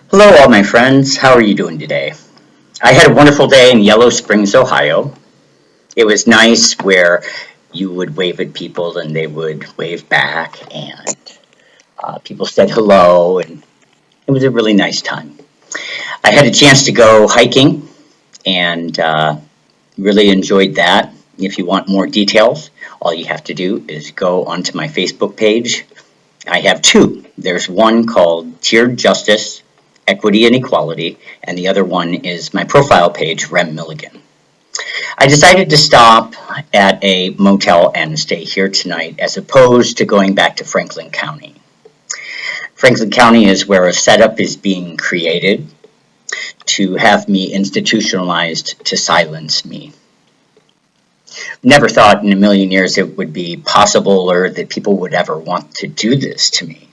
Hello, all my friends. How are you doing today? I had a wonderful day in Yellow Springs, Ohio. It was nice where you would wave at people and they would wave back, and people said hello, and it was a really nice time. I had a chance to go hiking and really enjoyed that. If you want more details, all you have to do is go onto my Facebook page. I have two. There's one called Tiered Justice, Equity and Equality, and the other one is my profile page, Rem Milligan. I decided to stop at a motel and stay here tonight as opposed to going back to Franklin County. Franklin County is where a setup is being created to have me institutionalized to silence me. Never thought in a million years it would be possible or that people would ever want to do this to me.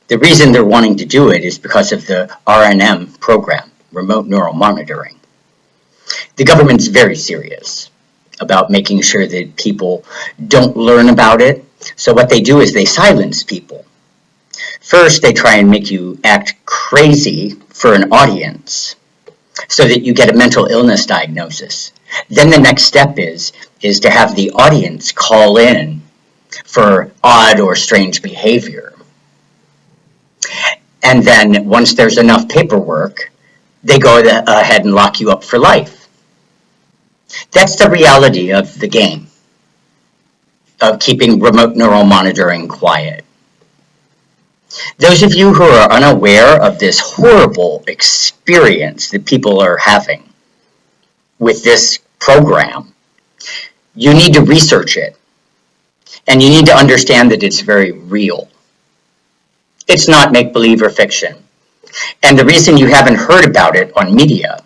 The reason they're wanting to do it is because of the RNM program, remote neural monitoring. The government's very serious about making sure that people don't learn about it. So what they do is they silence people. First, they try and make you act crazy for an audience so that you get a mental illness diagnosis. Then the next step is to have the audience call in for odd or strange behavior. And then once there's enough paperwork, they go ahead and lock you up for life. That's the reality of the game, of keeping remote neural monitoring quiet. Those of you who are unaware of this horrible experience that people are having with this program, you need to research it. And you need to understand that it's very real. It's not make-believe or fiction. And the reason you haven't heard about it on media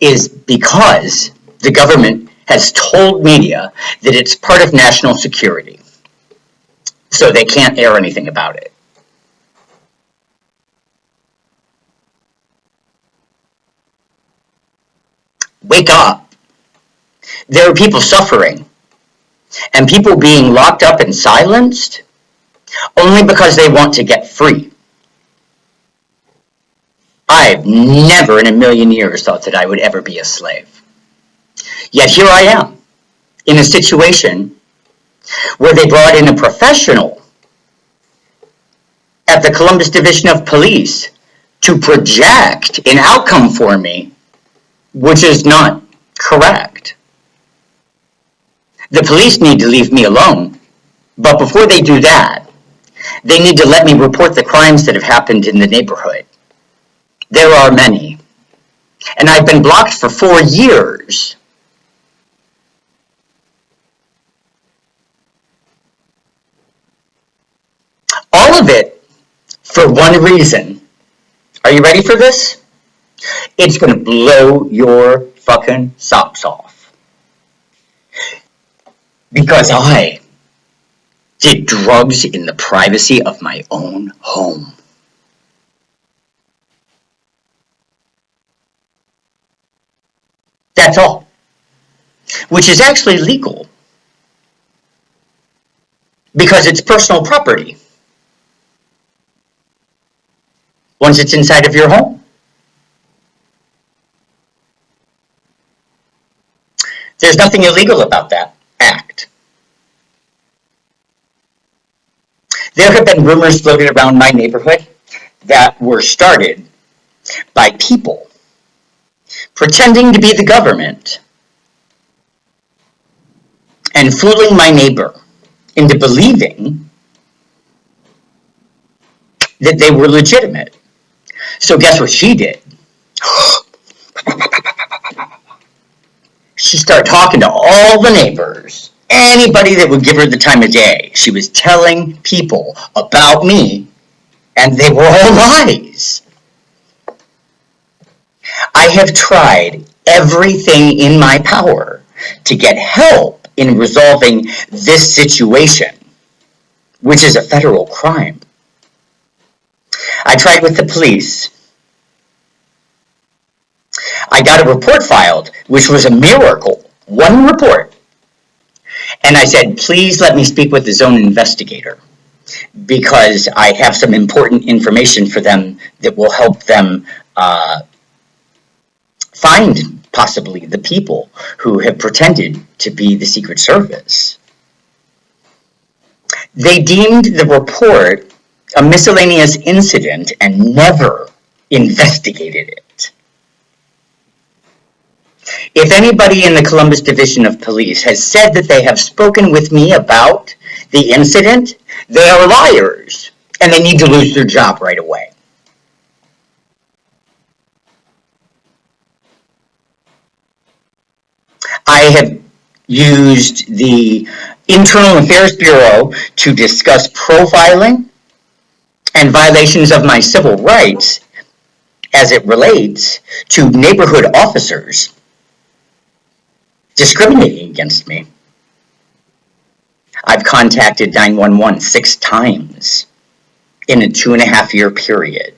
is because the government has told media that it's part of national security. So they can't air anything about it. Wake up. There are people suffering and people being locked up and silenced only because they want to get free. I've never in a million years thought that I would ever be a slave. Yet here I am, in a situation where they brought in a professional at the Columbus Division of Police to project an outcome for me, which is not correct. The police need to leave me alone, but before they do that, they need to let me report the crimes that have happened in the neighborhood. There are many. And I've been blocked for 4 years. All of it for one reason. Are you ready for this? It's going to blow your fucking socks off. Because I did drugs in the privacy of my own home. That's all. Which is actually legal. Because it's personal property. Once it's inside of your home. There's nothing illegal about that act. There have been rumors floated around my neighborhood that were started by people pretending to be the government and fooling my neighbor into believing that they were legitimate. So guess what she did? She started talking to all the neighbors, anybody that would give her the time of day. She was telling people about me, and they were all lies. I have tried everything in my power to get help in resolving this situation, which is a federal crime. I tried with the police. I got a report filed, which was a miracle. One report. And I said, please let me speak with the zone investigator. because I have some important information for them that will help them find possibly the people who have pretended to be the Secret Service. They deemed the report a miscellaneous incident and never investigated it. If anybody in the Columbus Division of Police has said that they have spoken with me about the incident, they are liars, and they need to lose their job right away. I have used the Internal Affairs Bureau to discuss profiling and violations of my civil rights as it relates to neighborhood officers discriminating against me. I've contacted 911 6 times in a 2.5-year period.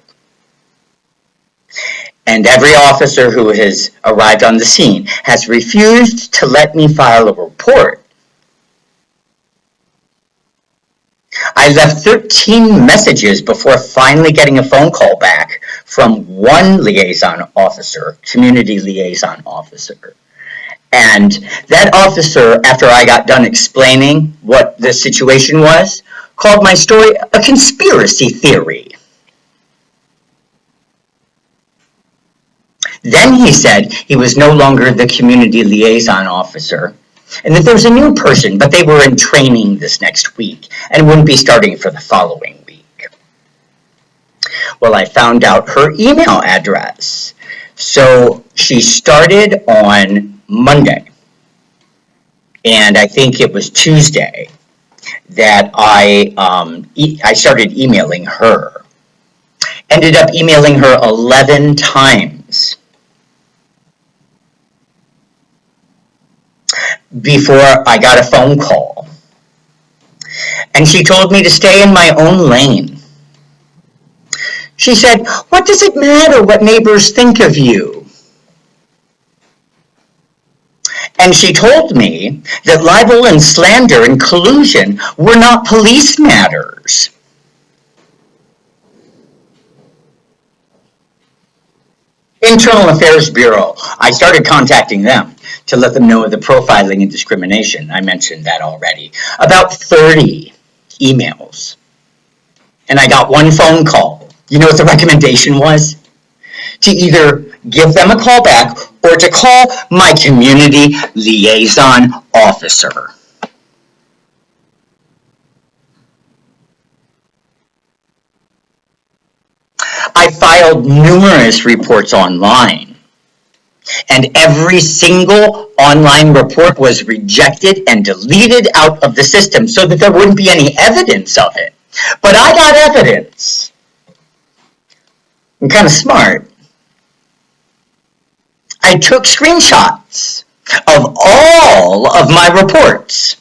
And every officer who has arrived on the scene has refused to let me file a report. I left 13 messages before finally getting a phone call back from one liaison officer, community liaison officer. And that officer, after I got done explaining what the situation was, called my story a conspiracy theory. Then he said he was no longer the community liaison officer and that there was a new person, but they were in training this next week and wouldn't be starting for the following week. Well, I found out her email address. So she started on Monday, and I think it was Tuesday that I started emailing her. Ended up emailing her 11 times before I got a phone call. And she told me to stay in my own lane. She said, "What does it matter what neighbors think of you?" And she told me that libel and slander and collusion were not police matters. Internal Affairs Bureau, I started contacting them to let them know of the profiling and discrimination. I mentioned that already. About 30 emails. And I got one phone call. You know what the recommendation was? To either give them a call back or to call my community liaison officer. I filed numerous reports online, and every single online report was rejected and deleted out of the system so that there wouldn't be any evidence of it. But I got evidence. I'm kind of smart. I took screenshots of all of my reports.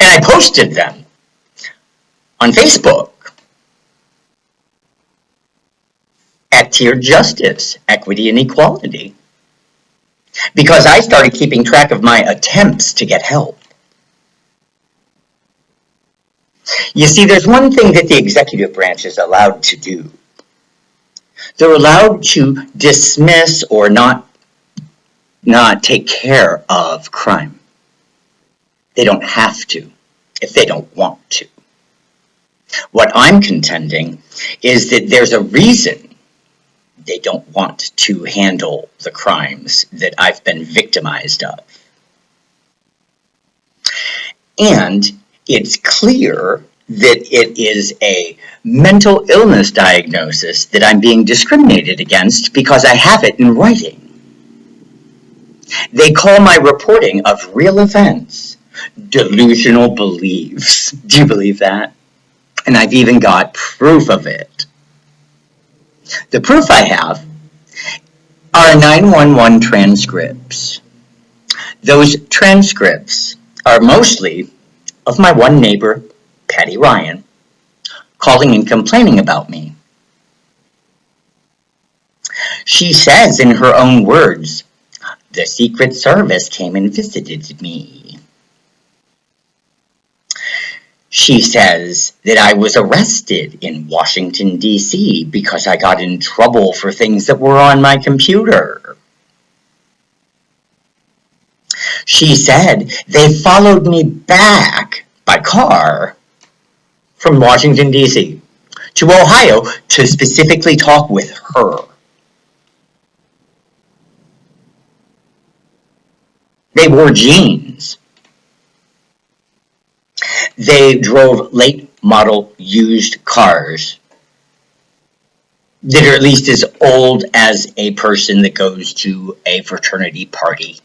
And I posted them on Facebook at Tiered Justice, Equity and Equality, because I started keeping track of my attempts to get help. You see, there's one thing that the executive branch is allowed to do. They're allowed to dismiss or not take care of crime. They don't have to if they don't want to. What I'm contending is that there's a reason they don't want to handle the crimes that I've been victimized of. And it's clear that it is a mental illness diagnosis that I'm being discriminated against because I have it in writing. They call my reporting of real events delusional beliefs. Do you believe that? And I've even got proof of it. The proof I have are 911 transcripts. Those transcripts are mostly of my one neighbor, Patty Ryan, calling and complaining about me. She says in her own words the Secret Service came and visited me. She says that I was arrested in Washington, D.C. because I got in trouble for things that were on my computer. She said they followed me back by car from Washington, D.C. to Ohio to specifically talk with her. They wore jeans. They drove late model used cars that are at least as old as a person that goes to a fraternity party.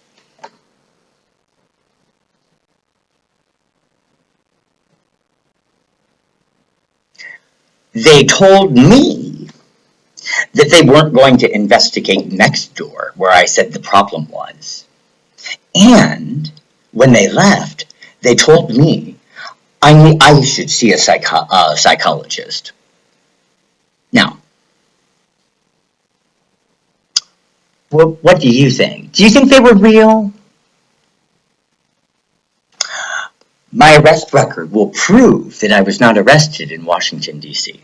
They told me that they weren't going to investigate next door where I said the problem was. And when they left, they told me I should see a psychologist. Now, what do you think? Do you think they were real? My arrest record will prove that I was not arrested in Washington, D.C.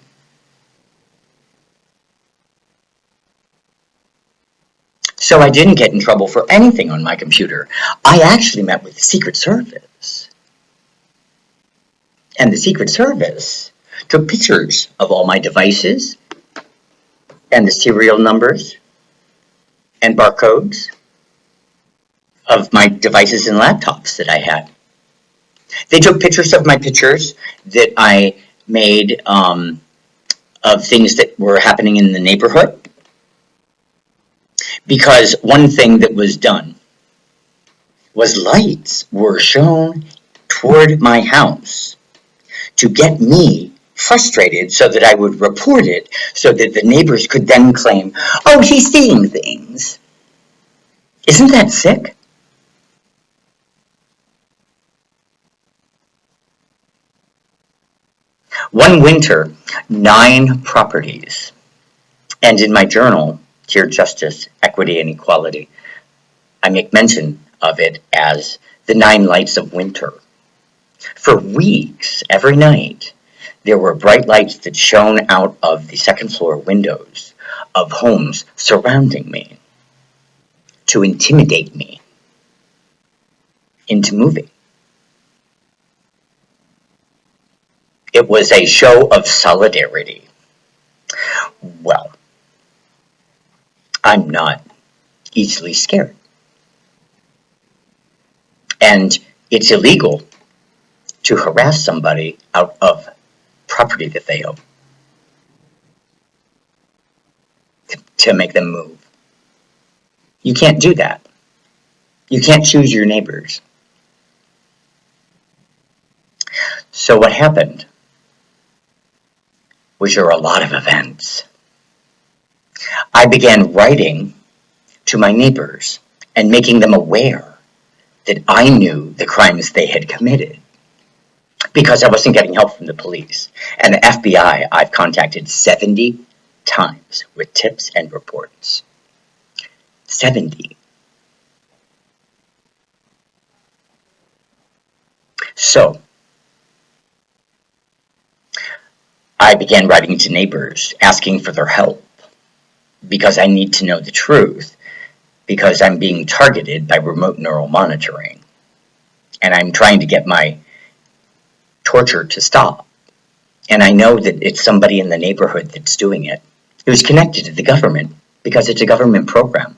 So I didn't get in trouble for anything on my computer. I actually met with the Secret Service. And the Secret Service took pictures of all my devices and the serial numbers and barcodes of my devices and laptops that I had. They took pictures of my pictures that I made of things that were happening in the neighborhood. Because one thing that was done was lights were shown toward my house to get me frustrated so that I would report it so that the neighbors could then claim, oh, he's seeing things. Isn't that sick? One winter, 9 properties. And in my journal, Dear Justice, Equity, and Equality, I make mention of it as the 9 lights of winter. For weeks, every night, there were bright lights that shone out of the second floor windows of homes surrounding me to intimidate me into moving. It was a show of solidarity. Well, I'm not easily scared. And it's illegal to harass somebody out of property that they own, to make them move. You can't do that. You can't choose your neighbors. So what happened was there were a lot of events. I began writing to my neighbors and making them aware that I knew the crimes they had committed because I wasn't getting help from the police. And the FBI, I've contacted 70 times with tips and reports. 70. So, I began writing to neighbors, asking for their help, because I need to know the truth, because I'm being targeted by remote neural monitoring, and I'm trying to get my torture to stop. And I know that it's somebody in the neighborhood that's doing it. It was connected to the government, because it's a government program.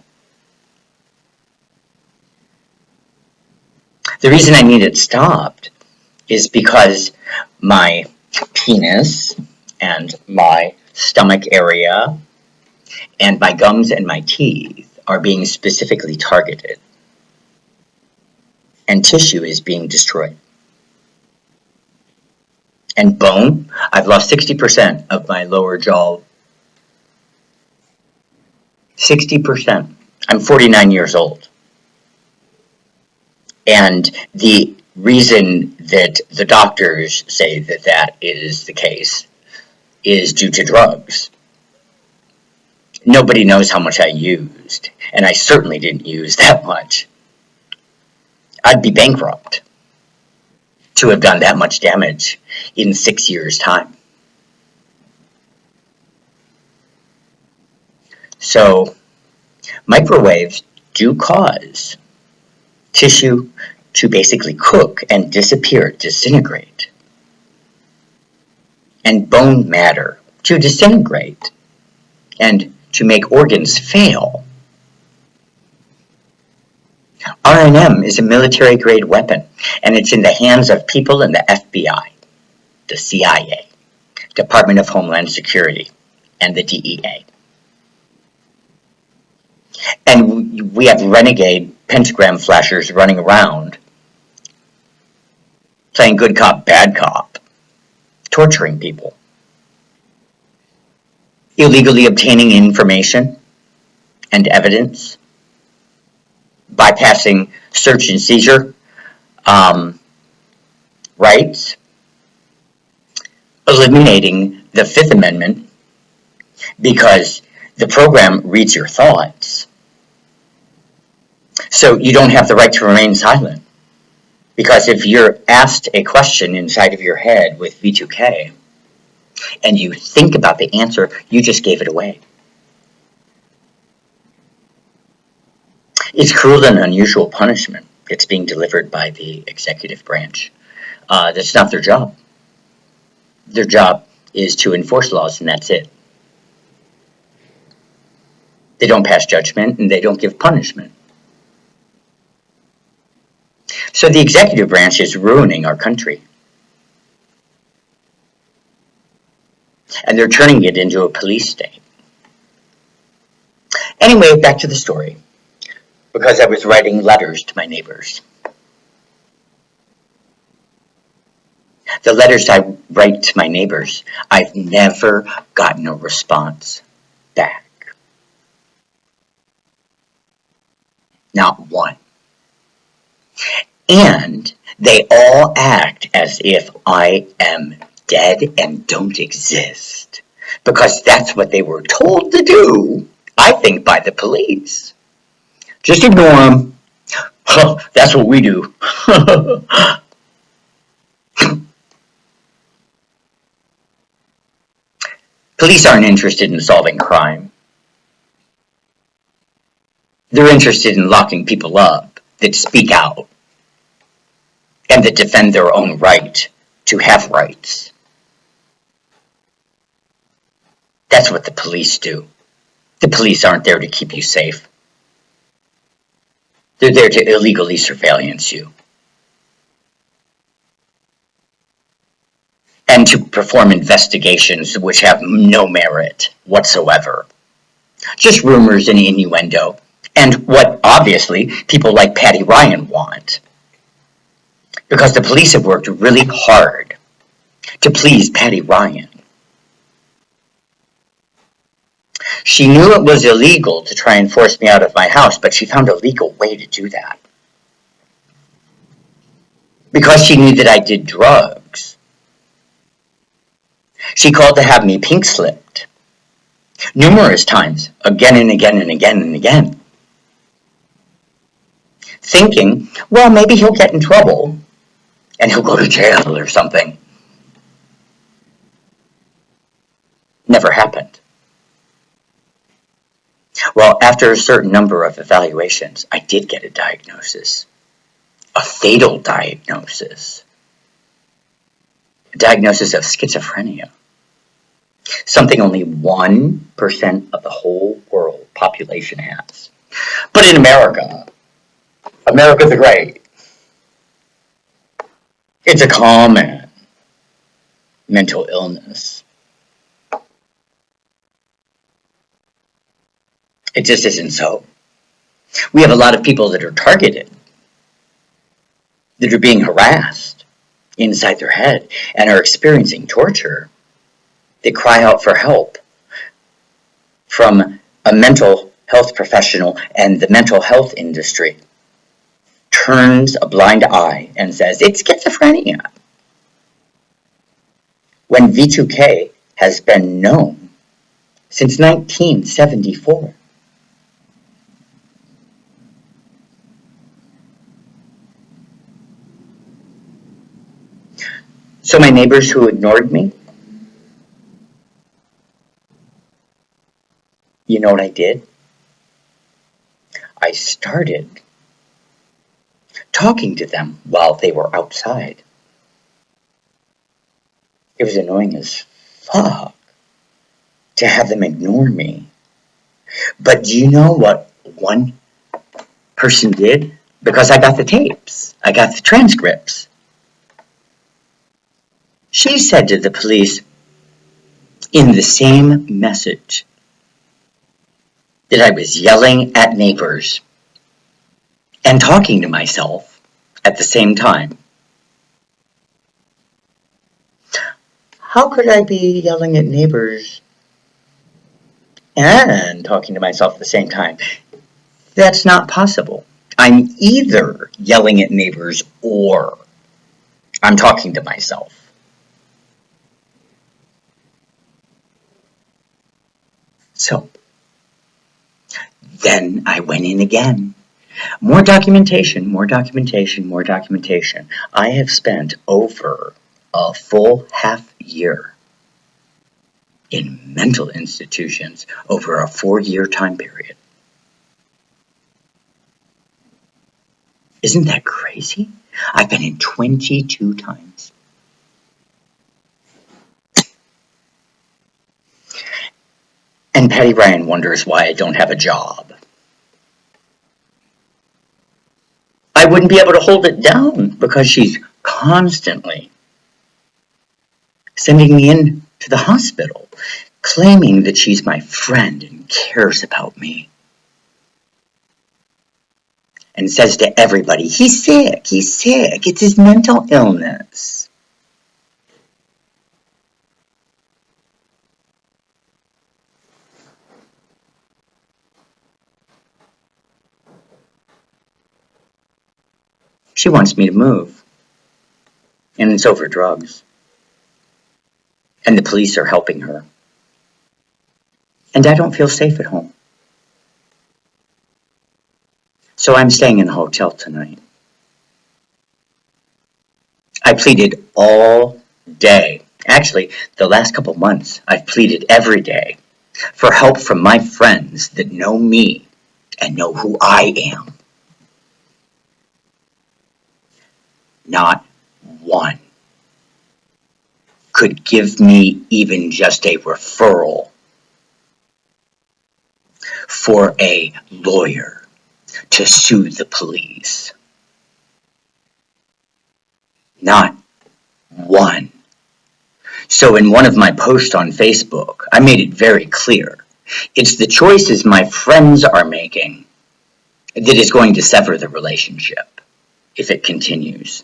The reason I need it stopped is because my penis and my stomach area and my gums and my teeth are being specifically targeted, and tissue is being destroyed. And bone, I've lost 60% of my lower jaw. 60%. I'm 49 years old. And the reason that the doctors say that that is the case is due to drugs. Nobody knows how much I used, and I certainly didn't use that much. I'd be bankrupt to have done that much damage in 6 years' time. So, microwaves do cause tissue to basically cook and disappear, disintegrate, and bone matter to disintegrate, and to make organs fail. RNM is a military-grade weapon, and it's in the hands of people in the FBI, the CIA, Department of Homeland Security, and the DEA. And we have renegade pentagram flashers running around, playing good cop, bad cop, torturing people, illegally obtaining information and evidence, bypassing search and seizure rights, eliminating the Fifth Amendment because the program reads your thoughts. So you don't have the right to remain silent. Because if you're asked a question inside of your head with V2K and you think about the answer, you just gave it away. It's cruel and unusual punishment. It's being delivered by the executive branch. That's not their job. Their job is to enforce laws, and that's it. They don't pass judgment, and they don't give punishment. So the executive branch is ruining our country. And they're turning it into a police state. Anyway, back to the story. Because I was writing letters to my neighbors. The letters I write to my neighbors, I've never gotten a response back. Not one. And they all act as if I am dead and don't exist. Because that's what they were told to do, I think, by the police. Just ignore them. Huh, that's what we do. Police aren't interested in solving crime. They're interested in locking people up that speak out and that defend their own right to have rights. That's what the police do. The police aren't there to keep you safe. They're there to illegally surveillance you. And to perform investigations which have no merit whatsoever. Just rumors and innuendo. And what, obviously, people like Patty Ryan want. Because the police have worked really hard to please Patty Ryan. She knew it was illegal to try and force me out of my house, but she found a legal way to do that. Because she knew that I did drugs. She called to have me pink slipped. Numerous times, again and again and again and again. Thinking, well, maybe he'll get in trouble and he'll go to jail or something. Never happened. Well, after a certain number of evaluations, I did get a diagnosis. A fatal diagnosis. A diagnosis of schizophrenia. Something only 1% of the whole world population has. But in America, America the Great, it's a common mental illness. It just isn't so. We have a lot of people that are targeted, that are being harassed inside their head and are experiencing torture. They cry out for help from a mental health professional, and the mental health industry turns a blind eye and says, it's schizophrenia. When V2K has been known since 1974. So my neighbors who ignored me, you know what I did? I started talking to them while they were outside. It was annoying as fuck to have them ignore me. But do you know what one person did? Because I got the tapes, I got the transcripts. She said to the police in the same message that I was yelling at neighbors and talking to myself at the same time. How could I be yelling at neighbors and talking to myself at the same time? That's not possible. I'm either yelling at neighbors or I'm talking to myself. So then I went in again. More documentation, more documentation, more documentation. I have spent over a full half year in mental institutions over a 4-year time period. Isn't that crazy? I've been in 22 times. And Patty Ryan wonders why I don't have a job. I wouldn't be able to hold it down because she's constantly sending me in to the hospital, claiming that she's my friend and cares about me. And says to everybody, he's sick, it's his mental illness. She wants me to move, and it's over drugs. And the police are helping her. And I don't feel safe at home. So I'm staying in a hotel tonight. I pleaded all day. Actually, the last couple months, I've pleaded every day for help from my friends that know me and know who I am. Not one could give me even just a referral for a lawyer to sue the police. Not one. So in one of my posts on Facebook, I made it very clear. It's the choices my friends are making that is going to sever the relationship if it continues.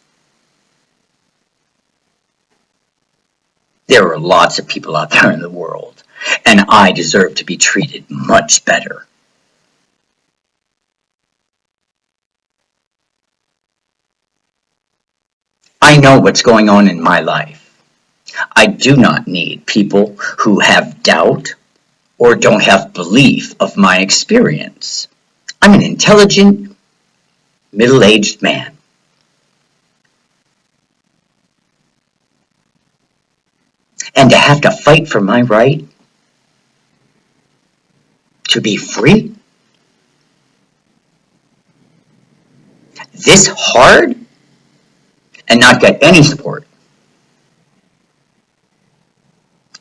There are lots of people out there in the world, and I deserve to be treated much better. I know what's going on in my life. I do not need people who have doubt or don't have belief of my experience. I'm an intelligent, middle-aged man. And to have to fight for my right to be free? This hard? And not get any support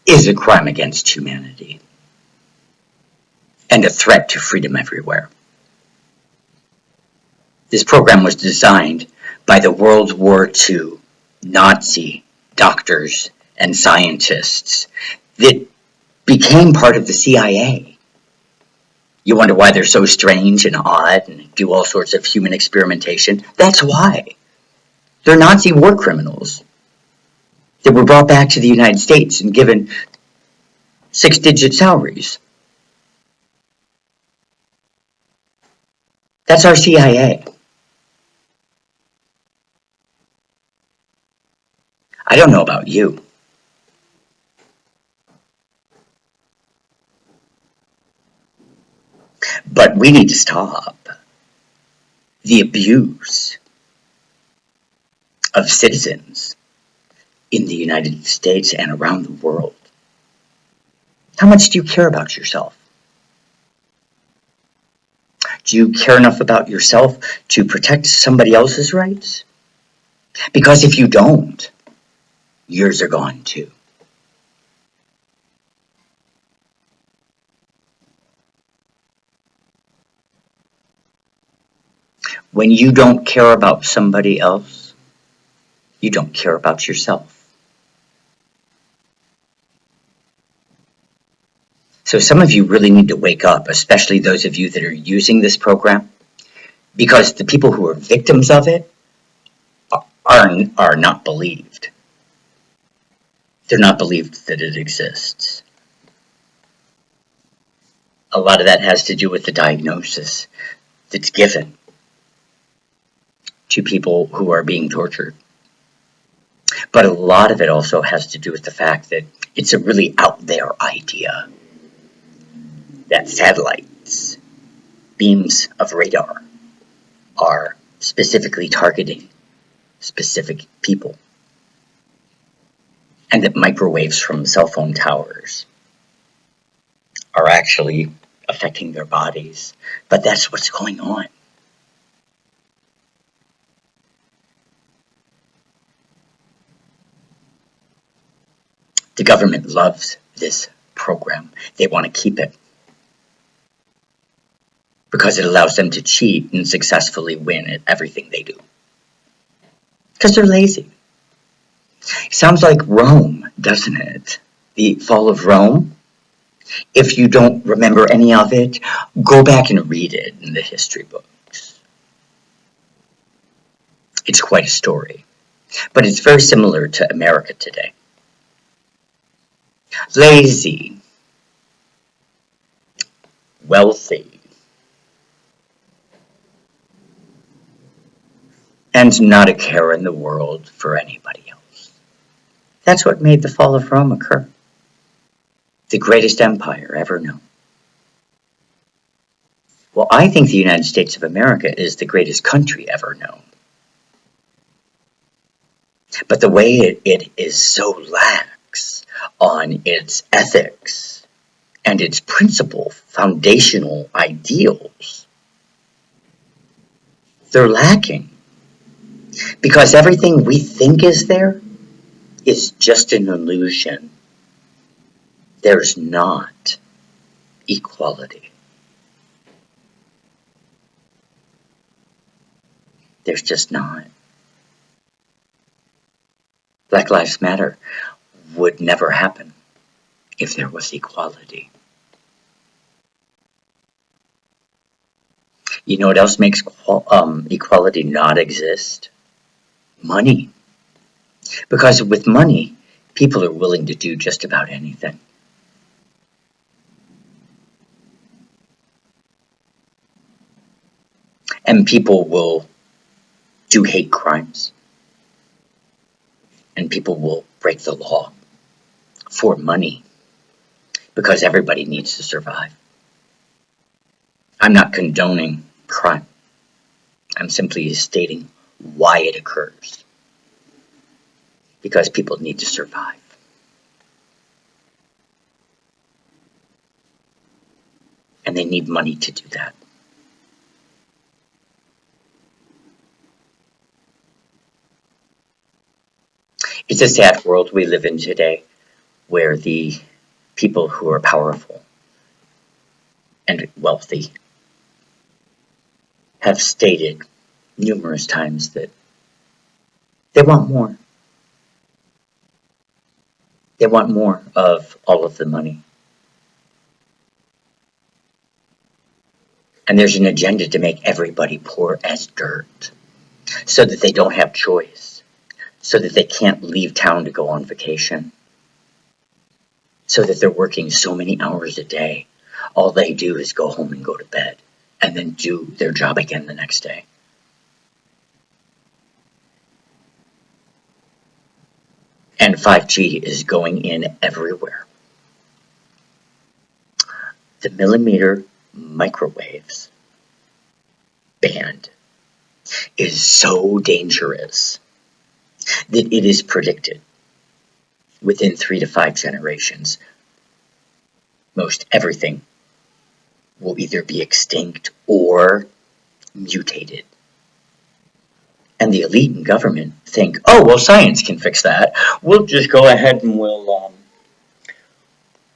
is a crime against humanity and a threat to freedom everywhere. This program was designed by the World War II Nazi doctors and scientists that became part of the CIA. You wonder why they're so strange and odd and do all sorts of human experimentation? That's why. They're Nazi war criminals that were brought back to the United States and given 6-digit salaries. That's our CIA. I don't know about you. We need to stop the abuse of citizens in the United States and around the world. How much do you care about yourself? Do you care enough about yourself to protect somebody else's rights? Because if you don't, yours are gone too. When you don't care about somebody else, you don't care about yourself. So some of you really need to wake up, especially those of you that are using this program, because the people who are victims of it are not believed. They're not believed that it exists. A lot of that has to do with the diagnosis that's given to people who are being tortured. But a lot of it also has to do with the fact that it's a really out there idea that satellites, beams of radar, are specifically targeting specific people, and that microwaves from cell phone towers are actually affecting their bodies. But that's what's going on. The government loves this program. They want to keep it because it allows them to cheat and successfully win at everything they do. Because they're lazy. Sounds like Rome, doesn't it? The fall of Rome. If you don't remember any of it, go back and read it in the history books. It's quite a story. But it's very similar to America today. Lazy, wealthy, and not a care in the world for anybody else. That's what made the fall of Rome occur. The greatest empire ever known. Well, I think the United States of America is the greatest country ever known. But the way it is so lax on its ethics and its principal foundational ideals, they're lacking. Because everything we think is there is just an illusion. There's not equality. There's just not. Black Lives Matter would never happen if there was equality. You know what else makes equality not exist? Money. Because with money, people are willing to do just about anything. And people will do hate crimes. And people will break the law for money. Because everybody needs to survive. I'm not condoning crime. I'm simply stating why it occurs. Because people need to survive. And they need money to do that. It's a sad world we live in today, where the people who are powerful and wealthy have stated numerous times that they want more. They want more of all of the money. And there's an agenda to make everybody poor as dirt, so that they don't have choice, so that they can't leave town to go on vacation, so that they're working so many hours a day. All they do is go home and go to bed, and then do their job again the next day. And 5G is going in everywhere. The millimeter microwaves band is so dangerous that it is predicted within 3 to 5 generations, most everything will either be extinct or mutated. And the elite in government think, oh, well, science can fix that. We'll just go ahead and we'll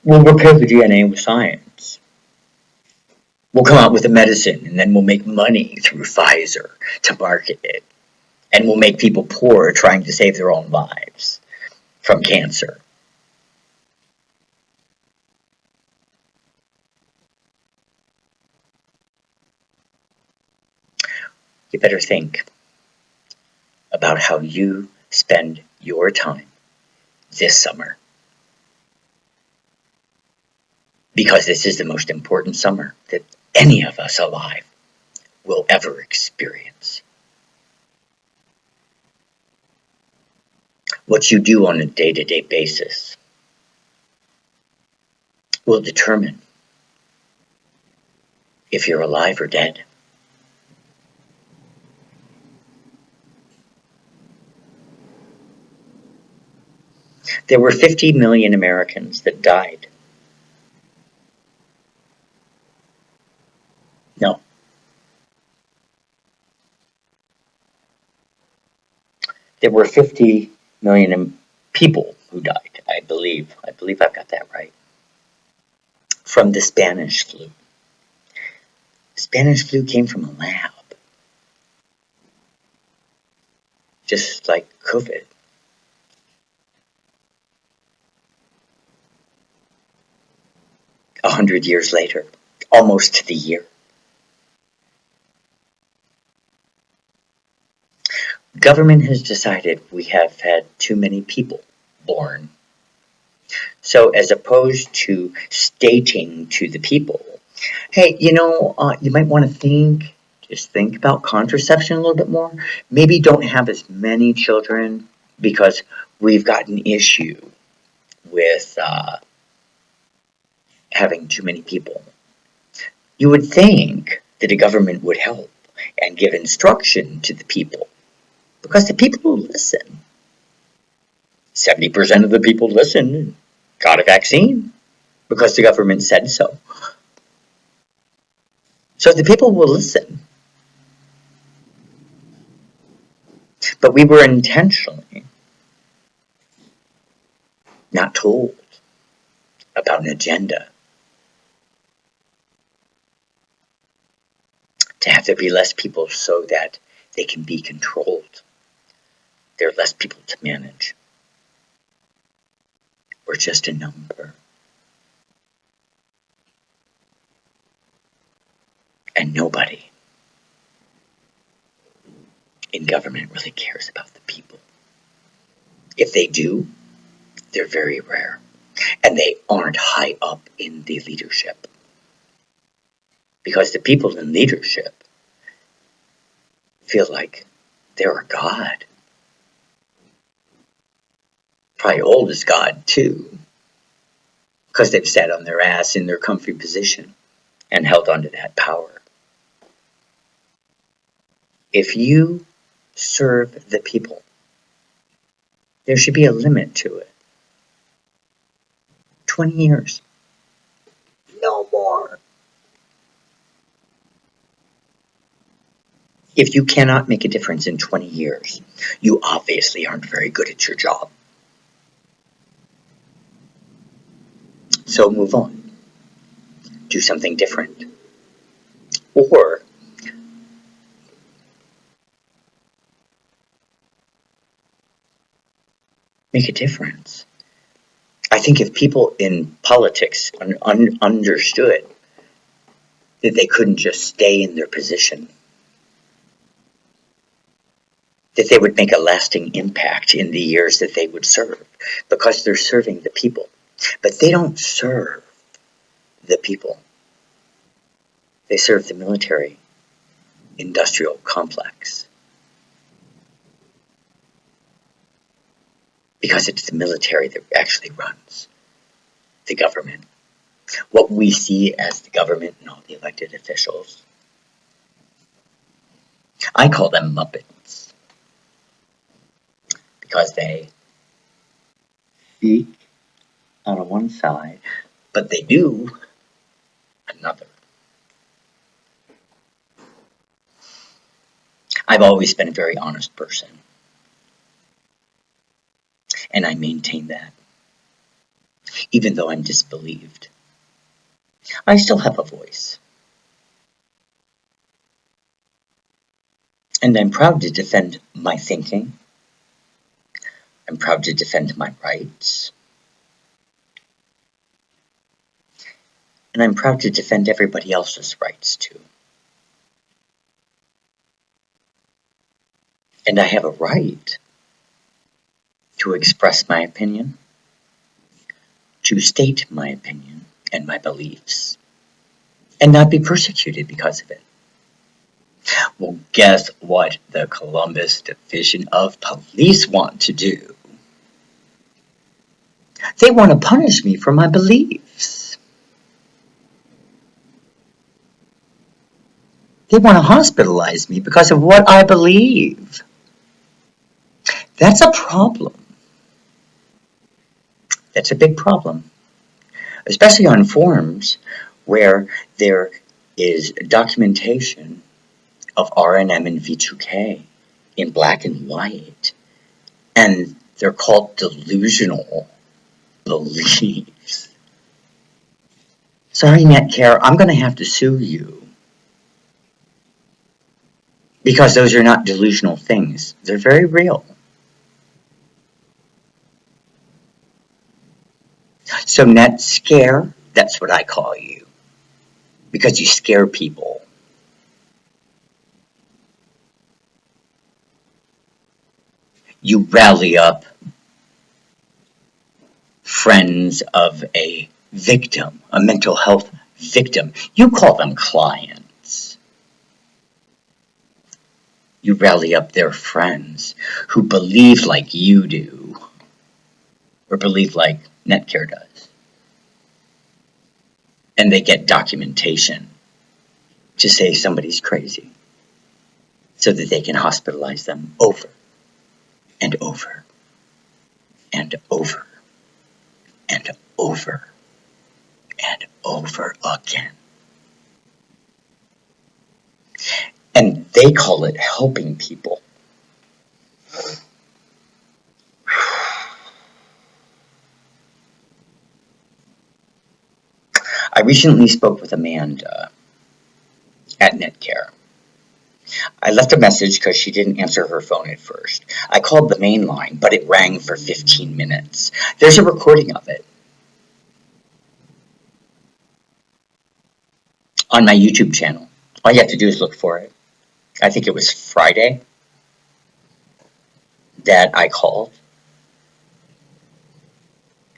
repair the DNA with science. We'll come out with a medicine, and then we'll make money through Pfizer to market it. And we'll make people poor trying to save their own lives from cancer. You better think about how you spend your time this summer. Because this is the most important summer that any of us alive will ever experience. What you do on a day-to-day basis will determine if you're alive or dead. There were 50 million Americans that died. No. There were 50 million people who died, I believe. I believe I've got that right. From the Spanish flu. The Spanish flu came from a lab. Just like COVID. A 100 years later, almost to the year. Government has decided we have had too many people born. So as opposed to stating to the people, hey, you might want to just think about contraception a little bit more. Maybe don't have as many children because we've got an issue with having too many people. You would think that a government would help and give instruction to the people because the people will listen. 70% of the people listened and got a vaccine because the government said so. So the people will listen. But we were intentionally not told about an agenda to have there be less people so that they can be controlled. There are less people to manage. We're just a number. And nobody in government really cares about the people. If they do, they're very rare. And they aren't high up in the leadership. Because the people in leadership feel like they're a god. Probably old as God, too. Because they've sat on their ass in their comfy position and held on to that power. If you serve the people, there should be a limit to it. 20 years. No more. If you cannot make a difference in 20 years, you obviously aren't very good at your job. So move on. Do something different. Or make a difference. I think if people in politics understood that they couldn't just stay in their position, that they would make a lasting impact in the years that they would serve, because they're serving the people. But they don't serve the people. They serve the military industrial complex. Because it's the military that actually runs the government. What we see as the government and all the elected officials I call them Muppets because they speak on one side, but they do another. I've always been a very honest person, and I maintain that, even though I'm disbelieved. I still have a voice, and I'm proud to defend my thinking. I'm proud to defend my rights, and I'm proud to defend everybody else's rights too. And I have a right to express my opinion, to state my opinion and my beliefs, and not be persecuted because of it. Well, guess what the Columbus Division of Police want to do? They want to punish me for my beliefs. They want to hospitalize me because of what I believe. That's a problem. That's a big problem, especially on forums where there is documentation of RNM and V2K in black and white, and they're called delusional beliefs. Sorry, Netcare, I'm going to have to sue you because those are not delusional things. They're very real. So net scare, that's what I call you, because you scare people. You rally up friends of a victim, a mental health victim. You call them clients. You rally up their friends who believe like you do, or believe like Netcare does. And they get documentation to say somebody's crazy so that they can hospitalize them over and over and over and over and over again. And they call it helping people. I recently spoke with Amanda at Netcare. I left a message because she didn't answer her phone at first. I called the main line, but it rang for 15 minutes. There's a recording of it on my YouTube channel. All you have to do is look for it. I think it was Friday that I called.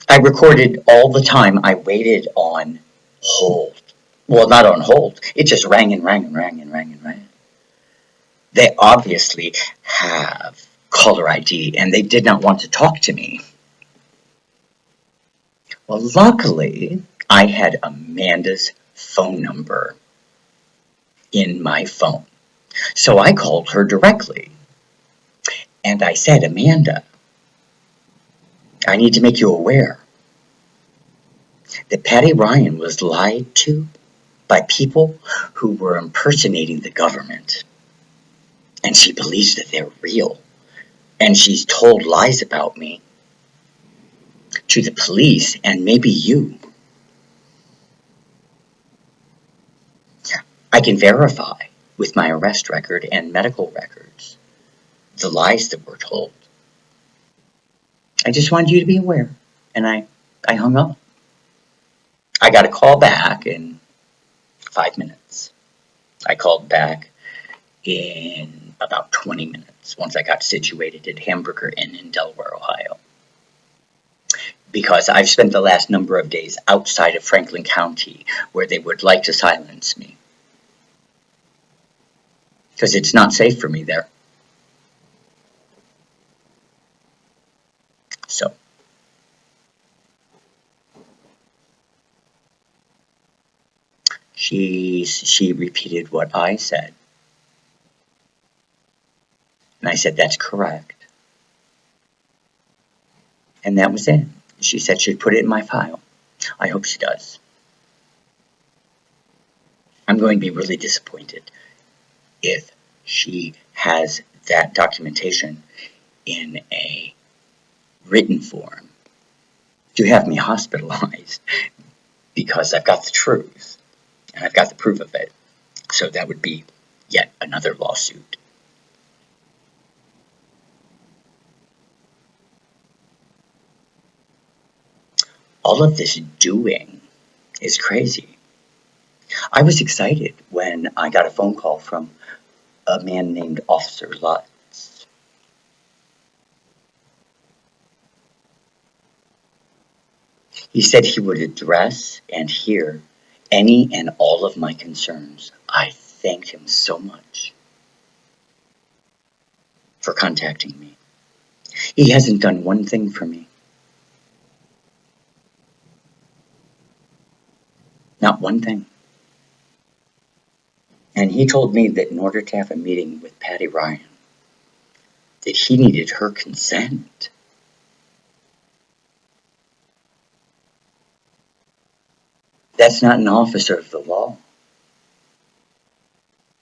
I recorded all the time I waited on hold. Well, not on hold. It just rang and rang and rang and rang and rang. They obviously have caller ID and they did not want to talk to me. Well, luckily, I had Amanda's phone number in my phone. So I called her directly and I said, Amanda, I need to make you aware that Patty Ryan was lied to by people who were impersonating the government. And she believes that they're real. And she's told lies about me to the police and maybe you. I can verify with my arrest record and medical records the lies that were told. I just wanted you to be aware. And I hung up. I got a call back in 5 minutes. I called back in about 20 minutes once I got situated at Hamburger Inn in Delaware, Ohio. Because I've spent the last number of days outside of Franklin County where they would like to silence me. Because it's not safe for me there. So, she repeated what I said. And I said, that's correct. And that was it. She said she'd put it in my file. I hope she does. I'm going to be really disappointed if she has that documentation in a written form to have me hospitalized because I've got the truth and I've got the proof of it. So that would be yet another lawsuit. All of this doing is crazy. I was excited when I got a phone call from a man named Officer Lutz. He said he would address and hear any and all of my concerns. I thanked him so much for contacting me. He hasn't done one thing for me. Not one thing. And he told me that in order to have a meeting with Patty Ryan, that he needed her consent. That's not an officer of the law.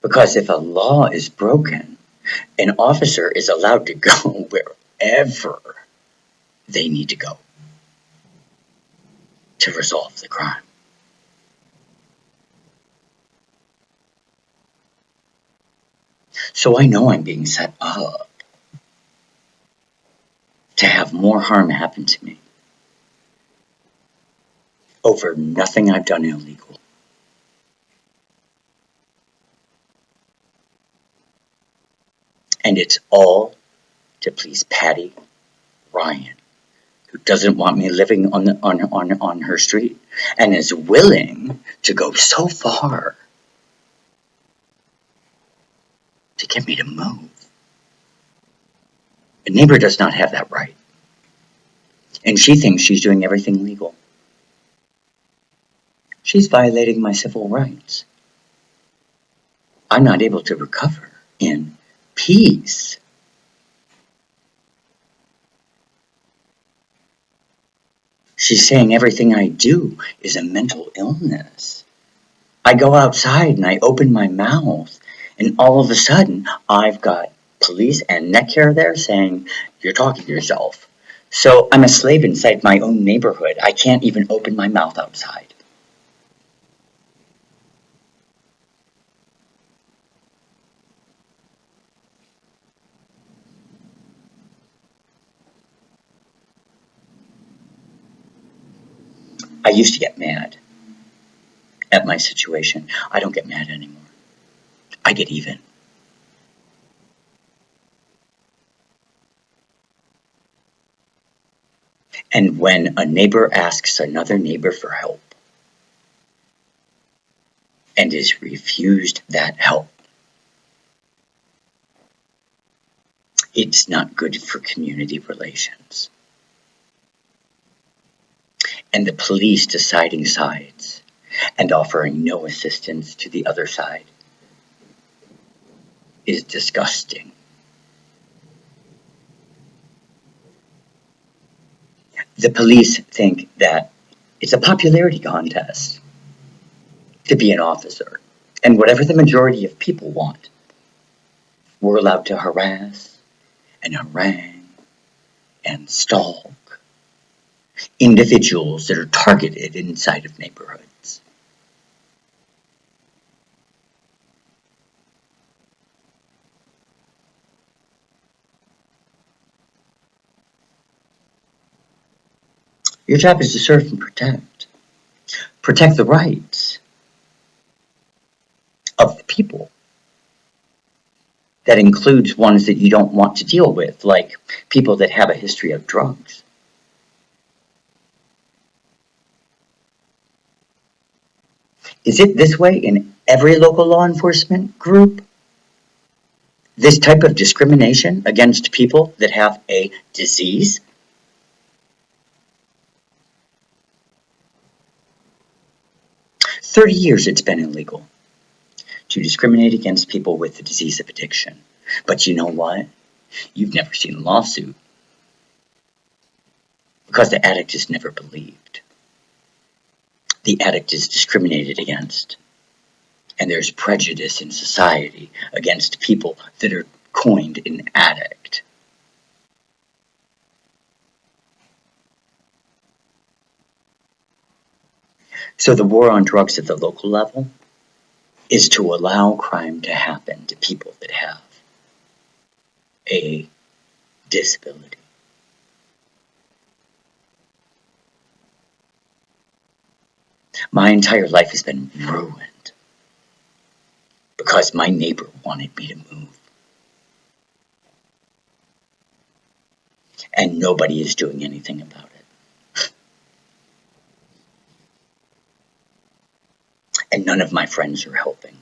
Because if a law is broken, an officer is allowed to go wherever they need to go to resolve the crime. So I know I'm being set up to have more harm happen to me over nothing I've done illegal. And it's all to please Patty Ryan, who doesn't want me living on her street and is willing to go so far to get me to move. A neighbor does not have that right. And she thinks she's doing everything legal. She's violating my civil rights. I'm not able to recover in peace. She's saying everything I do is a mental illness. I go outside and I open my mouth, and all of a sudden I've got police and neck hair there saying, you're talking to yourself. So I'm a slave inside my own neighborhood. I can't even open my mouth outside. I used to get mad at my situation. I don't get mad anymore. I get even. And when a neighbor asks another neighbor for help and is refused that help, it's not good for community relations. And the police deciding sides and offering no assistance to the other side is disgusting. The police think that it's a popularity contest to be an officer. And whatever the majority of people want, we're allowed to harass and harangue and stalk individuals that are targeted inside of neighborhoods. Your job is to serve and protect. Protect the rights of the people. That includes ones that you don't want to deal with, like people that have a history of drugs. Is it this way in every local law enforcement group? This type of discrimination against people that have a disease? For 30 years it's been illegal to discriminate against people with the disease of addiction. But you know what? You've never seen a lawsuit because the addict is never believed. The addict is discriminated against, and there's prejudice in society against people that are coined an addict. So the war on drugs at the local level is to allow crime to happen to people that have a disability. My entire life has been ruined because my neighbor wanted me to move. And nobody is doing anything about it. And none of my friends are helping.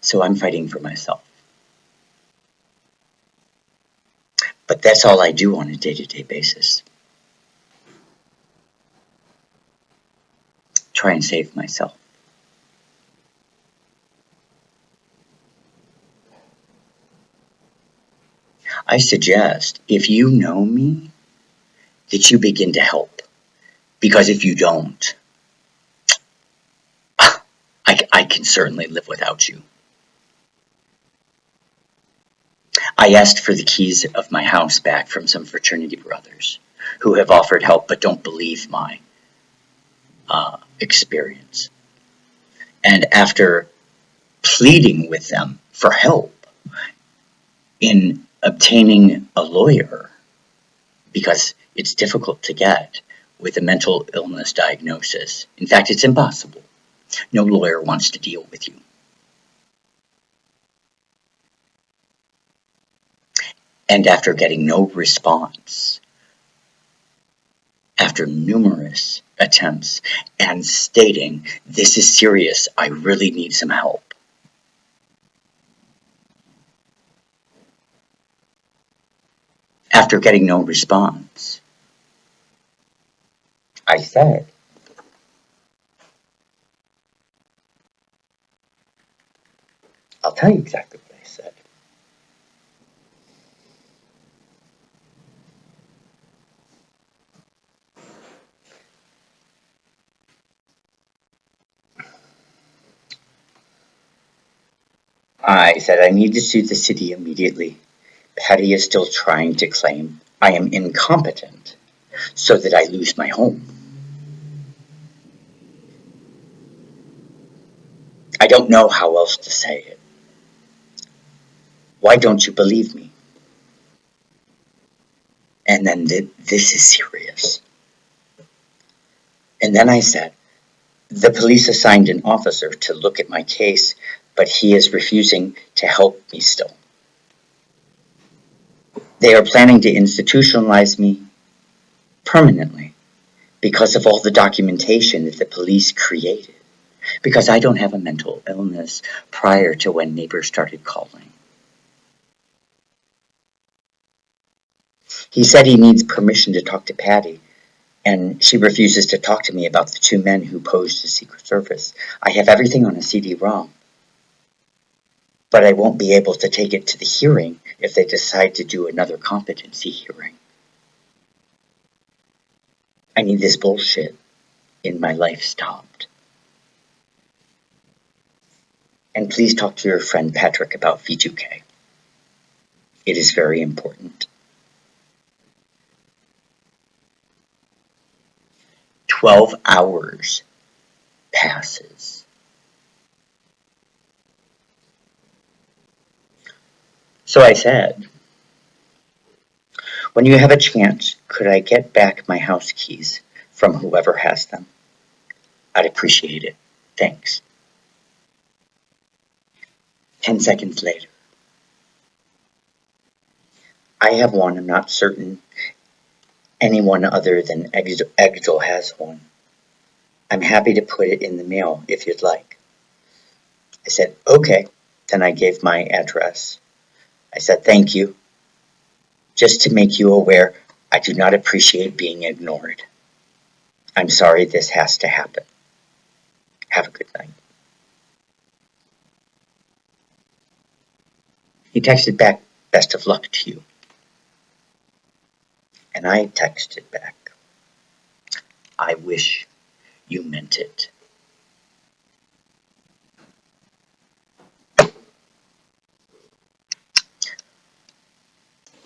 So I'm fighting for myself. But that's all I do on a day-to-day basis. Try and save myself. I suggest, if you know me, that you begin to help. Because if you don't, I can certainly live without you. I asked for the keys of my house back from some fraternity brothers who have offered help but don't believe my experience. And after pleading with them for help in obtaining a lawyer, because it's difficult to get with a mental illness diagnosis. In fact, it's impossible. No lawyer wants to deal with you. And after getting no response, after numerous attempts, and stating, "This is serious, I really need some help," after getting no response, I said, I'll tell you exactly what I said. I said, I need to sue the city immediately. Patty is still trying to claim I am incompetent so that I lose my home. I don't know how else to say it. Why don't you believe me? And then this is serious. And then I said, the police assigned an officer to look at my case, but he is refusing to help me still. They are planning to institutionalize me permanently because of all the documentation that the police created, because I don't have a mental illness prior to when neighbors started calling. He said he needs permission to talk to Patty, and she refuses to talk to me about the two men who posed as Secret Service. I have everything on a CD-ROM, but I won't be able to take it to the hearing if they decide to do another competency hearing. I need this bullshit in my life stopped. And please talk to your friend Patrick about V2K. It is very important. 12 hours passes. So I said, when you have a chance, could I get back my house keys from whoever has them? I'd appreciate it. Thanks. 10 seconds later. I have one. I'm not certain anyone other than Egdal has one. I'm happy to put it in the mail if you'd like. I said, okay. Then I gave my address. I said, thank you. Just to make you aware, I do not appreciate being ignored. I'm sorry this has to happen. Have a good night. He texted back, best of luck to you. And I texted back, I wish you meant it.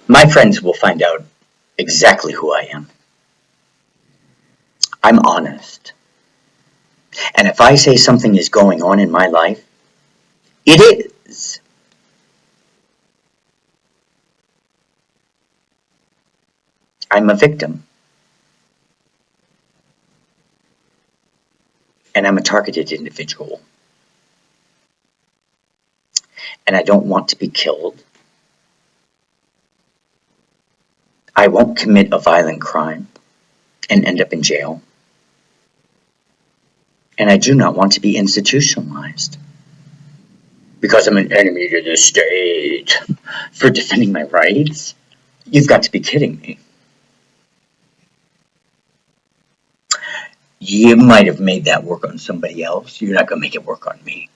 My friends will find out exactly who I am. I'm honest. And if I say something is going on in my life, it is. I'm a victim. And I'm a targeted individual. And I don't want to be killed. I won't commit a violent crime and end up in jail. And I do not want to be institutionalized. Because I'm an enemy to the state for defending my rights? You've got to be kidding me. You might have made that work on somebody else. You're not going to make it work on me.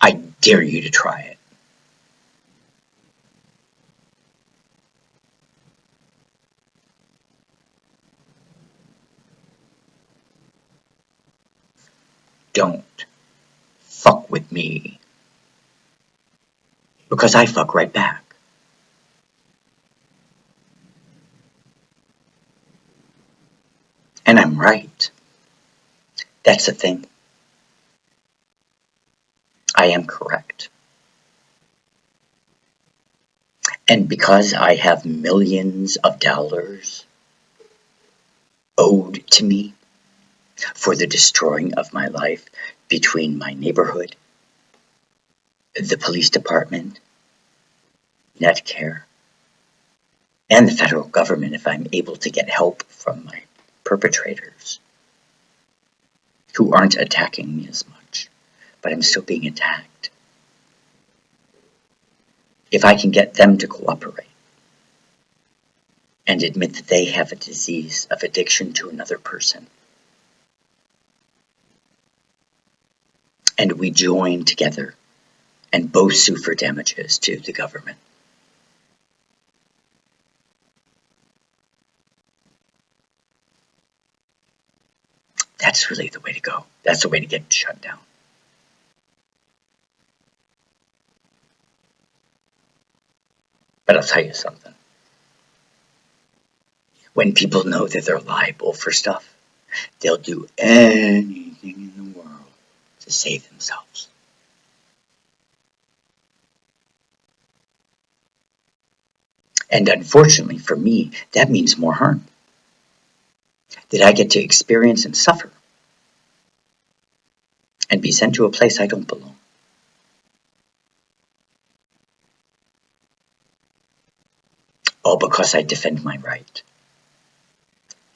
I dare you to try it. Don't fuck with me. Because I fuck right back. And I'm right. That's the thing. I am correct. And because I have millions of dollars owed to me for the destroying of my life between my neighborhood, the police department, Netcare, and the federal government, if I'm able to get help from my perpetrators who aren't attacking me as much, but I'm still being attacked. If I can get them to cooperate and admit that they have a disease of addiction to another person, and we join together and both sue for damages to the government, that's really the way to go. That's the way to get shut down. But I'll tell you something. When people know that they're liable for stuff, they'll do anything in the world to save themselves. And unfortunately for me, that means more harm. That I get to experience and suffer and be sent to a place I don't belong. All because I defend my right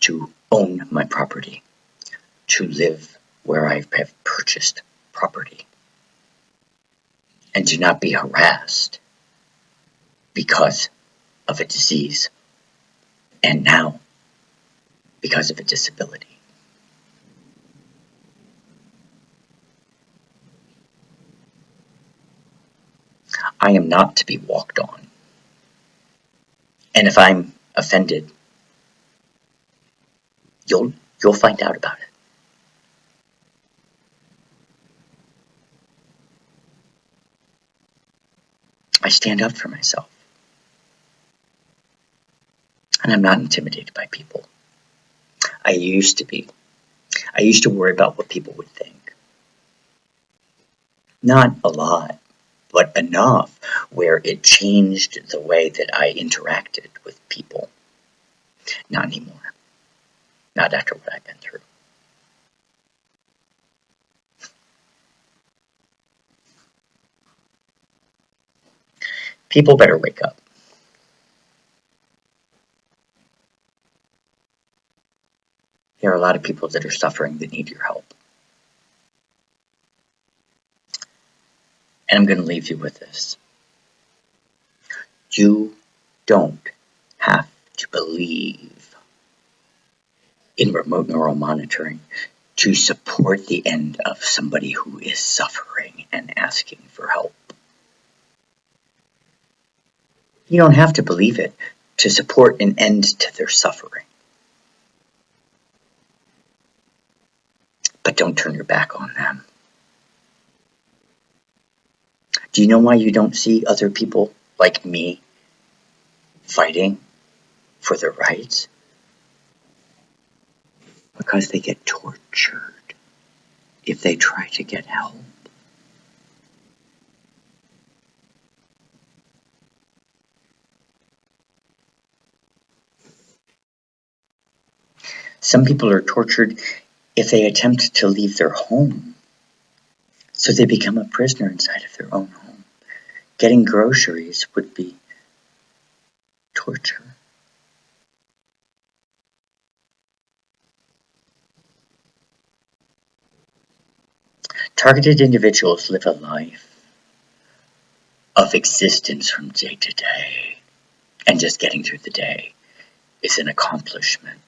to own my property, to live where I have purchased property, and to not be harassed because of a disease, and now because of a disability. I am not to be walked on. And if I'm offended, you'll find out about it. I stand up for myself. And I'm not intimidated by people. I used to be. I used to worry about what people would think. Not a lot, but enough where it changed the way that I interacted with people. Not anymore. Not after what I've been through. People better wake up. There are a lot of people that are suffering that need your help. And I'm going to leave you with this. You don't have to believe in remote neural monitoring to support the end of somebody who is suffering and asking for help. You don't have to believe it to support an end to their suffering. But don't turn your back on them. Do you know why you don't see other people like me fighting for their rights? Because they get tortured if they try to get help. Some people are tortured if they attempt to leave their home. So they become a prisoner inside of their own home. Getting groceries would be torture. Targeted individuals live a life of existence from day to day, and just getting through the day is an accomplishment.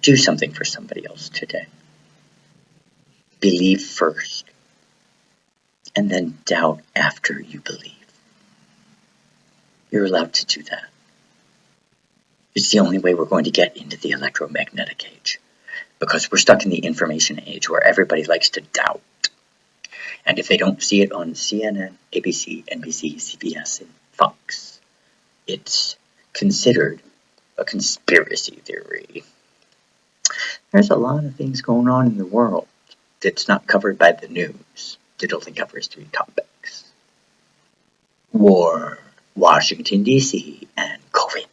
Do something for somebody else today. Believe first, and then doubt after you believe. You're allowed to do that. It's the only way we're going to get into the electromagnetic age, because we're stuck in the information age where everybody likes to doubt. And if they don't see it on CNN, ABC, NBC, CBS, and Fox, it's considered a conspiracy theory. There's a lot of things going on in the world that's not covered by the news. It only covers 3 topics: war, Washington, D.C., and COVID.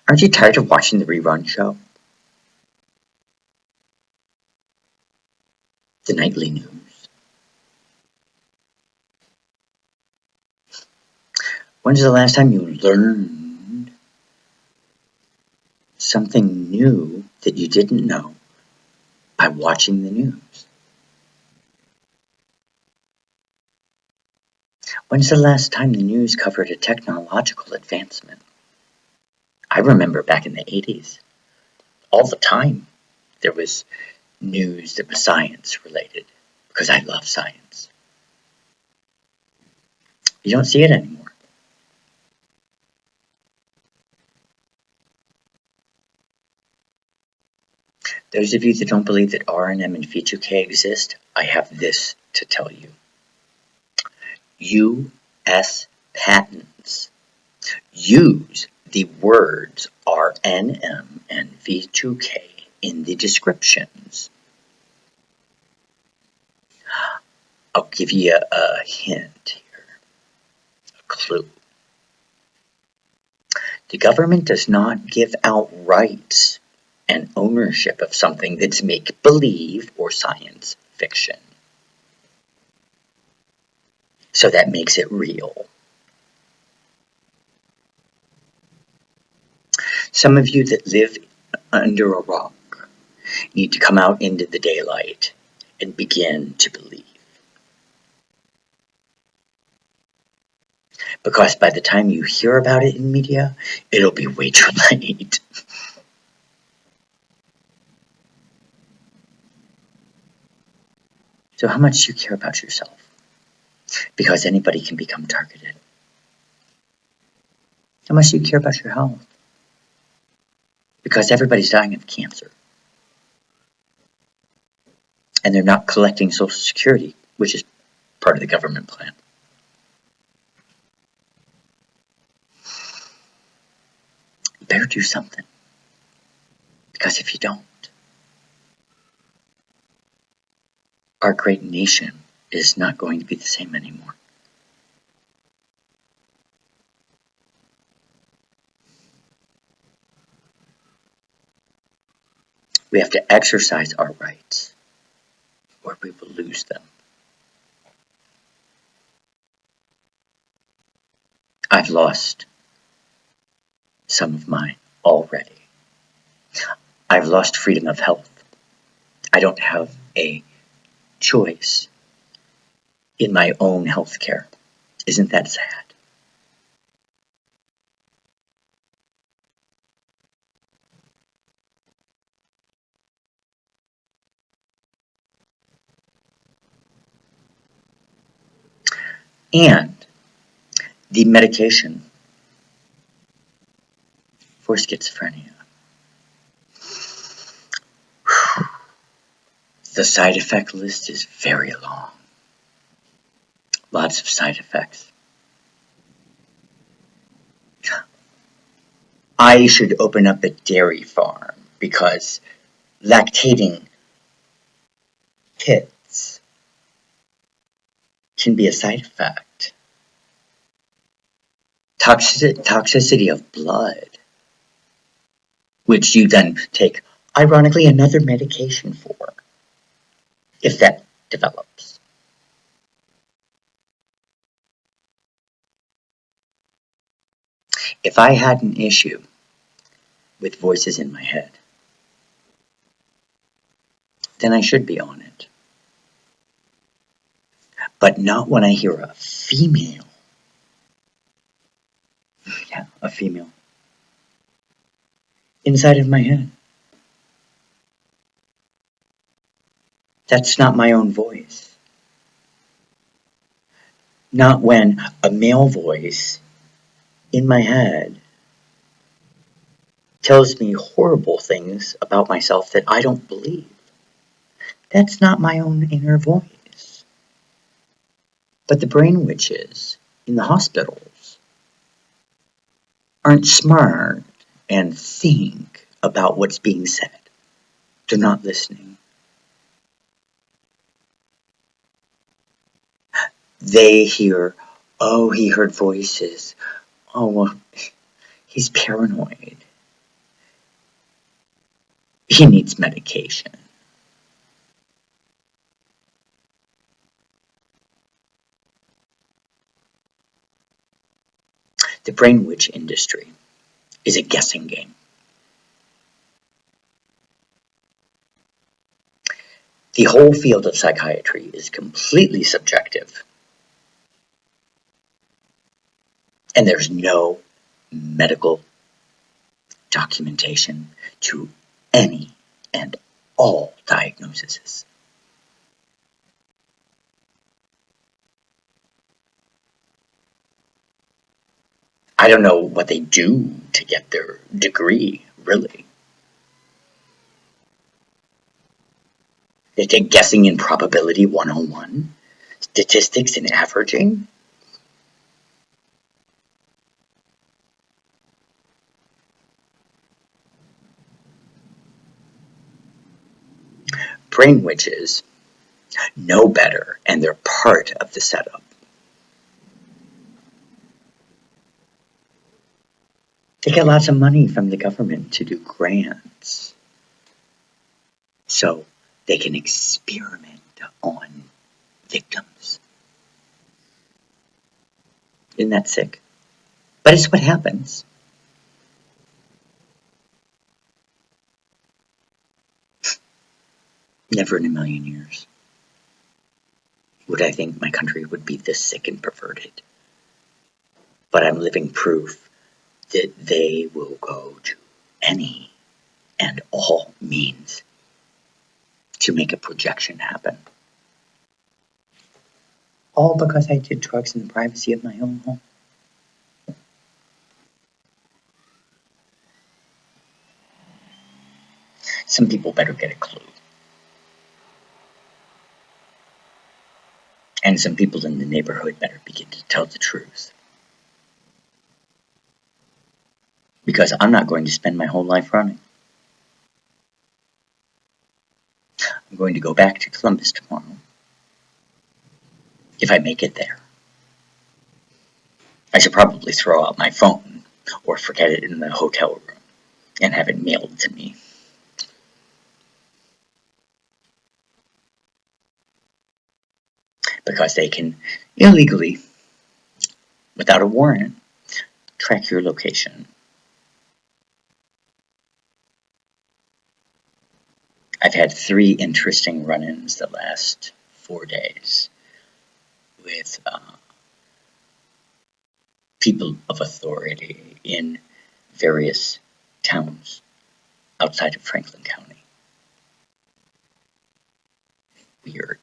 Aren't you tired of watching the rerun show? The nightly news. When's the last time you learned something new that you didn't know by watching the news? When's the last time the news covered a technological advancement? I remember back in the 80s, all the time there was news that was science related, because I love science. You don't see it anymore. Those of you that don't believe that RNM and V2K exist, I have this to tell you. U.S. patents use the words RNM and V2K in the descriptions. I'll give you a hint here, a clue. The government does not give out rights and ownership of something that's make-believe or science fiction. So that makes it real. Some of you that live under a rock need to come out into the daylight and begin to believe. Because by the time you hear about it in media, it'll be way too late. So how much do you care about yourself? Because anybody can become targeted. How much do you care about your health? Because everybody's dying of cancer. And they're not collecting Social Security, which is part of the government plan. You better do something. Because if you don't, our great nation is not going to be the same anymore. We have to exercise our rights, or we will lose them. I've lost some of mine already. I've lost freedom of health. I don't have a choice in my own health care. Isn't that sad? And the medication for schizophrenia. The side effect list is very long. Lots of side effects. I should open up a dairy farm because lactating kids can be a side effect. Toxicity of blood, which you then take, ironically, another medication for, if that develops. If I had an issue with voices in my head, then I should be on it. But not when I hear a female. Yeah, a female. Inside of my head. That's not my own voice. Not when a male voice in my head tells me horrible things about myself that I don't believe. That's not my own inner voice. But the brain witches in the hospitals aren't smart and think about what's being said. They're not listening. They hear, oh, he heard voices. Oh, well, he's paranoid. He needs medication. The brain witch industry is a guessing game. The whole field of psychiatry is completely subjective, and there's no medical documentation to any and all diagnoses. I don't know what they do to get their degree, really. They take guessing and probability 101, statistics and averaging. Brain witches know better, and they're part of the setup. They get lots of money from the government to do grants, so they can experiment on victims. Isn't that sick? But it's what happens. Never in a million years would I think my country would be this sick and perverted. But I'm living proof that they will go to any and all means to make a projection happen. All because I did drugs in the privacy of my own home. Some people better get a clue. And some people in the neighborhood better begin to tell the truth. Because I'm not going to spend my whole life running. I'm going to go back to Columbus tomorrow. If I make it there. I should probably throw out my phone or forget it in the hotel room and have it mailed to me. Because they can illegally, without a warrant, track your location. I've had 3 interesting run-ins the last 4 days with people of authority in various towns outside of Franklin County. Weird.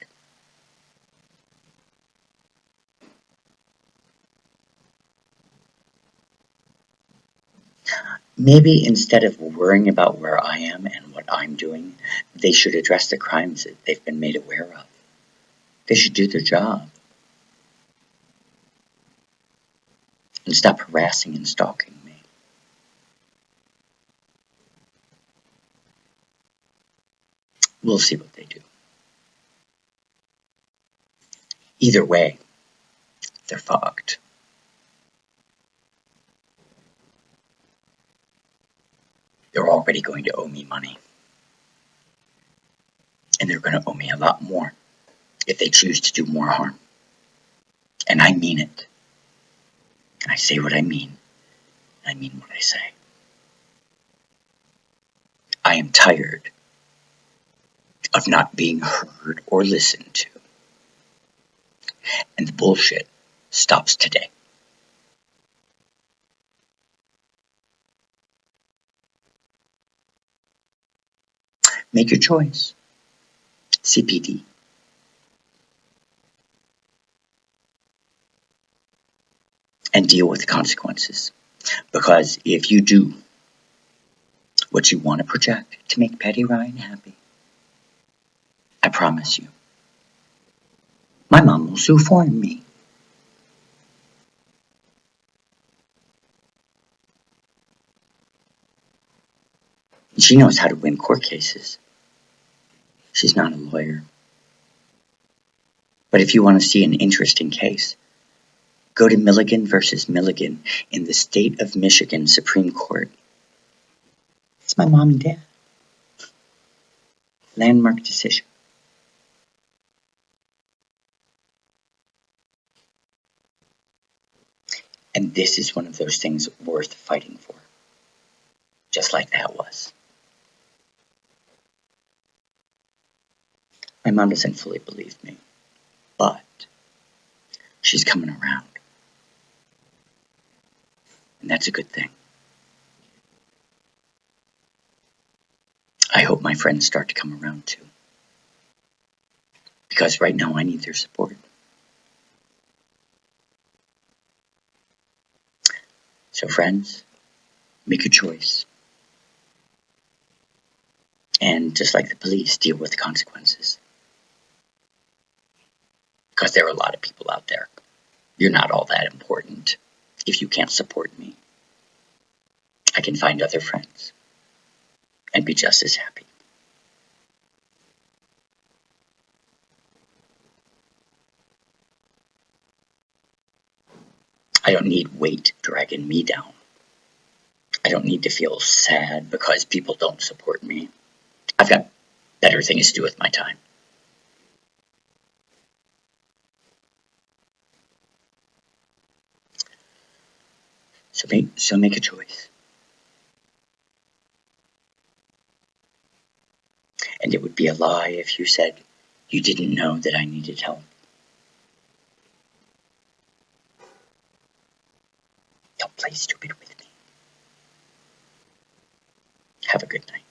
Maybe instead of worrying about where I am and what I'm doing, they should address the crimes that they've been made aware of. They should do their job and stop harassing and stalking me. We'll see what they do. Either way, they're fucked. They're already going to owe me money. And they're going to owe me a lot more if they choose to do more harm. And I mean it. I say what I mean. I mean what I say. I am tired of not being heard or listened to. And the bullshit stops today. Make your choice. CPD. And deal with the consequences. Because if you do what you want to project to make Patty Ryan happy, I promise you, my mom will sue for me. She knows how to win court cases. She's not a lawyer. But if you want to see an interesting case, go to Milligan versus Milligan in the state of Michigan Supreme Court. It's my mom and dad. Landmark decision. And this is one of those things worth fighting for. Just like that was. My mom doesn't fully believe me, but she's coming around. And that's a good thing. I hope my friends start to come around too. Because right now I need their support. So friends, make a choice. And just like the police, deal with the consequences. Because there are a lot of people out there. You're not all that important if you can't support me. I can find other friends and be just as happy. I don't need weight dragging me down. I don't need to feel sad because people don't support me. I've got better things to do with my time. So make a choice. And it would be a lie if you said you didn't know that I needed help. Don't play stupid with me. Have a good night.